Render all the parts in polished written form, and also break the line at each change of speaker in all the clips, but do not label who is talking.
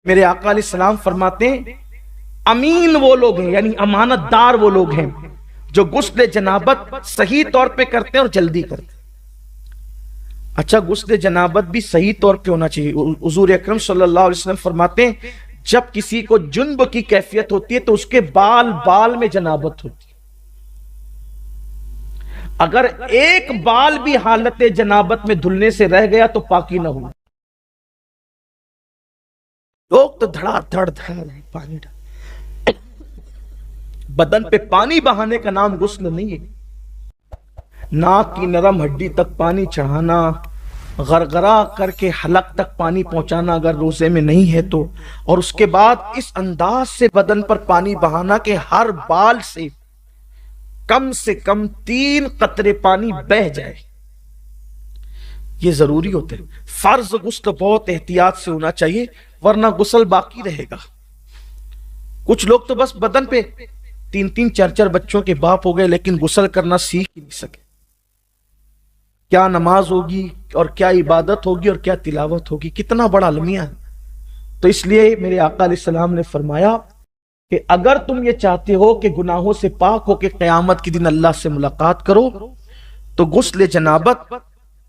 میرے آقا علیہ السلام فرماتے ہیں امین وہ لوگ ہیں، یعنی امانت دار وہ لوگ ہیں جو غسل جنابت صحیح طور پہ کرتے ہیں اور جلدی کرتے ہیں۔ اچھا، غسل جنابت بھی صحیح طور پہ ہونا چاہیے۔ حضور اکرم صلی اللہ علیہ وسلم فرماتے ہیں جب کسی کو جنب کی کیفیت ہوتی ہے تو اس کے بال میں جنابت ہوتی ہے، اگر ایک بال بھی حالت جنابت میں دھلنے سے رہ گیا تو پاکی نہ ہو۔ لوگ تو دھڑا دھڑ پانی ڈال، بدن پہ پانی بہانے کا نام غسل نہیں ہے۔ ناک کی نرم ہڈی تک پانی چڑھانا، غرغرہ کر کے حلق تک پانی پہنچانا اگر روزے میں نہیں ہے تو، اور اس کے بعد اس انداز سے بدن پر پانی بہانا کہ ہر بال سے کم 3 قطرے پانی بہہ جائے، یہ ضروری ہوتا ہے۔ فرض غسل بہت احتیاط سے ہونا چاہیے ورنہ غسل باقی رہے گا۔ کچھ لوگ تو بس بدن پہ 3 4 بچوں کے باپ ہو گئے لیکن غسل کرنا سیکھ ہی نہیں سکے۔ کیا نماز ہوگی اور کیا عبادت ہوگی اور کیا تلاوت ہوگی، کتنا بڑا المیہ ہے۔ تو اس لیے میرے آقا علیہ السلام نے فرمایا کہ اگر تم یہ چاہتے ہو کہ گناہوں سے پاک ہو کے قیامت کے دن اللہ سے ملاقات کرو تو غسل جنابت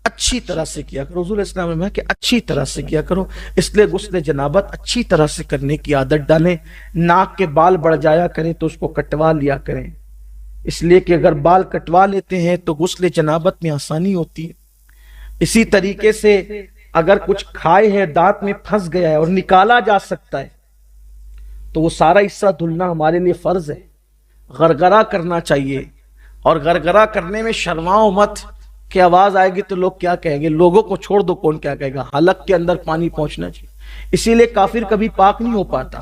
اچھی طرح سے کیا کرو۔ حضور اسلام نے کہا کہ اچھی طرح سے کیا کرو، اس لیے غسل جنابت اچھی طرح سے کرنے کی عادت ڈالیں۔ ناک کے بال بڑھ جایا کریں تو اس کو کٹوا لیا کریں، اس لیے کہ اگر بال کٹوا لیتے ہیں تو غسل جنابت میں آسانی ہوتی ہے۔ اسی طریقے سے اگر کچھ کھائے ہیں دانت میں پھنس گیا ہے اور نکالا جا سکتا ہے تو وہ سارا حصہ دھلنا ہمارے لیے فرض ہے۔ غرغرہ کرنا چاہیے، اور غرغرہ کرنے میں شرماؤ مت کہ آواز آئے گی تو لوگ کیا کہیں گے، لوگوں کو چھوڑ دو، کون کیا کہے گا، حلق کے اندر پانی پہنچنا چاہیے۔ اسی لیے کافر کبھی پاک نہیں ہو پاتا،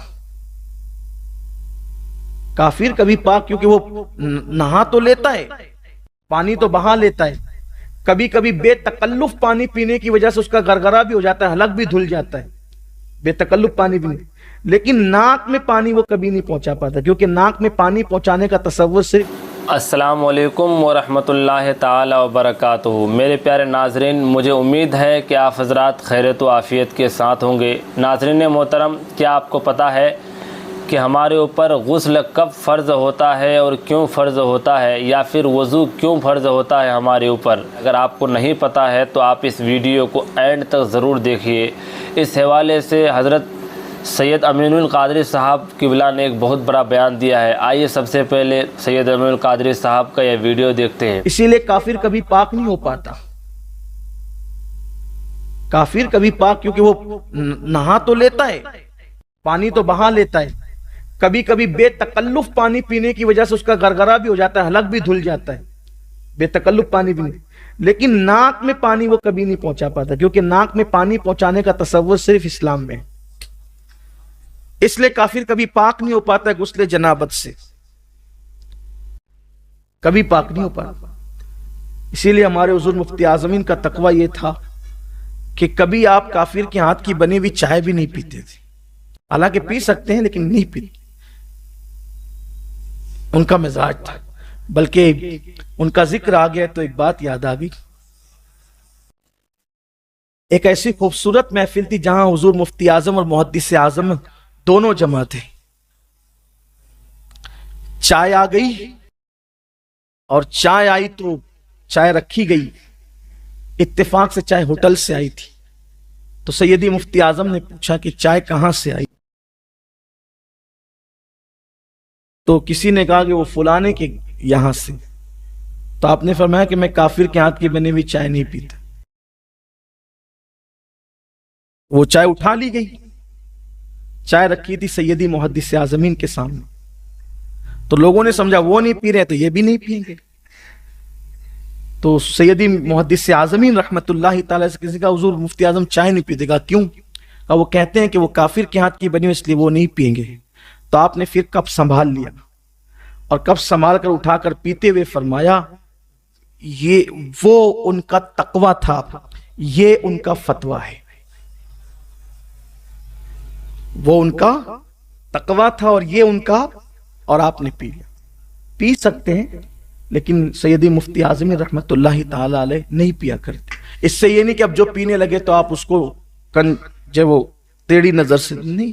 کافر کبھی پاک، کیونکہ وہ نہا تو لیتا ہے، پانی تو بہا لیتا ہے، کبھی کبھی بے تکلف پانی پینے کی وجہ سے اس کا غرغرہ بھی ہو جاتا ہے، حلق بھی دھل جاتا ہے بے تکلف پانی پینے، لیکن ناک میں پانی وہ کبھی نہیں پہنچا پاتا، کیونکہ ناک میں پانی پہنچانے کا تصور صرف۔
السلام علیکم ورحمۃ اللہ تعالی وبرکاتہ۔ میرے پیارے ناظرین، مجھے امید ہے کہ آپ حضرات خیریت و عافیت کے ساتھ ہوں گے۔ ناظرین محترم، کیا آپ کو پتہ ہے کہ ہمارے اوپر غسل کب فرض ہوتا ہے اور کیوں فرض ہوتا ہے، یا پھر وضو کیوں فرض ہوتا ہے ہمارے اوپر؟ اگر آپ کو نہیں پتہ ہے تو آپ اس ویڈیو کو اینڈ تک ضرور دیکھیے۔ اس حوالے سے حضرت سید امین القادری صاحب قبلہ نے ایک بہت بڑا بیان دیا ہے۔ آئیے سب سے پہلے سید امین القادری صاحب کا یہ ویڈیو دیکھتے ہیں۔
اسی لیے کافر کبھی پاک نہیں ہو پاتا، کافر کبھی پاک، کیونکہ وہ نہا تو لیتا ہے، پانی تو بہا لیتا ہے، کبھی کبھی بے تکلف پانی پینے کی وجہ سے اس کا غرغرہ بھی ہو جاتا ہے، حلق بھی دھل جاتا ہے بے تکلف پانی پینے، لیکن ناک میں پانی وہ کبھی نہیں پہنچا پاتا، کیونکہ ناک میں پانی پہنچانے کا تصور صرف اسلام میں ہے۔ اس لیے کافر کبھی پاک نہیں ہو پاتا ہے غسل جنابت سے، کبھی پاک نہیں ہو پاتا۔ اسی لیے ہمارے حضور مفتی اعظمین کا تقوی یہ تھا کہ کبھی آپ کافر کے ہاتھ کی بنی ہوئی چائے بھی نہیں پیتے تھے، حالانکہ پی سکتے ہیں لیکن نہیں پیتے، ان کا مزاج تھا۔ بلکہ ان کا ذکر آ گیا تو ایک بات یاد آ گئی، ایک ایسی خوبصورت محفل تھی جہاں حضور مفتی اعظم اور محدث اعظم دونوں جمع تھے، چائے آ گئی، اور چائے آئی تو چائے رکھی گئی، اتفاق سے چائے ہوٹل سے آئی تھی، تو سیدی مفتی اعظم نے پوچھا کہ چائے کہاں سے آئی؟ تو کسی نے کہا کہ وہ فلانے کے یہاں سے، تو آپ نے فرمایا کہ میں کافر کے ہاتھ کی بنی ہوئی چائے نہیں پیتا۔ وہ چائے اٹھا لی گئی، چائے رکھی تھی سیدی محدث اعظمین کے سامنے، تو لوگوں نے سمجھا وہ نہیں پی رہے تو یہ بھی نہیں پئیں گے، تو سیدی محدث اعظمین رحمت اللہ تعالی سے کسی کا حضور مفتی اعظم چائے نہیں پیتے، گا کیوں؟ کہ وہ کہتے ہیں کہ وہ کافر کے ہاتھ کی بنی ہوئی اس لیے وہ نہیں پئیں گے۔ تو آپ نے پھر کپ سنبھال لیا، اور کپ سنبھال کر اٹھا کر پیتے ہوئے فرمایا یہ وہ ان کا تقوی تھا، یہ ان کا فتویٰ ہے، وہ ان کا تقوی تھا اور یہ ان کا، اور آپ نے پی لیا۔ پی سکتے ہیں لیکن سیدی مفتی اعظمین رحمت اللہ تعالی علیہ نہیں پیا کرتے۔ اس سے یہ نہیں کہ اب جو پینے لگے تو آپ اس کو جو وہ ٹیڑھی نظر سے نہیں،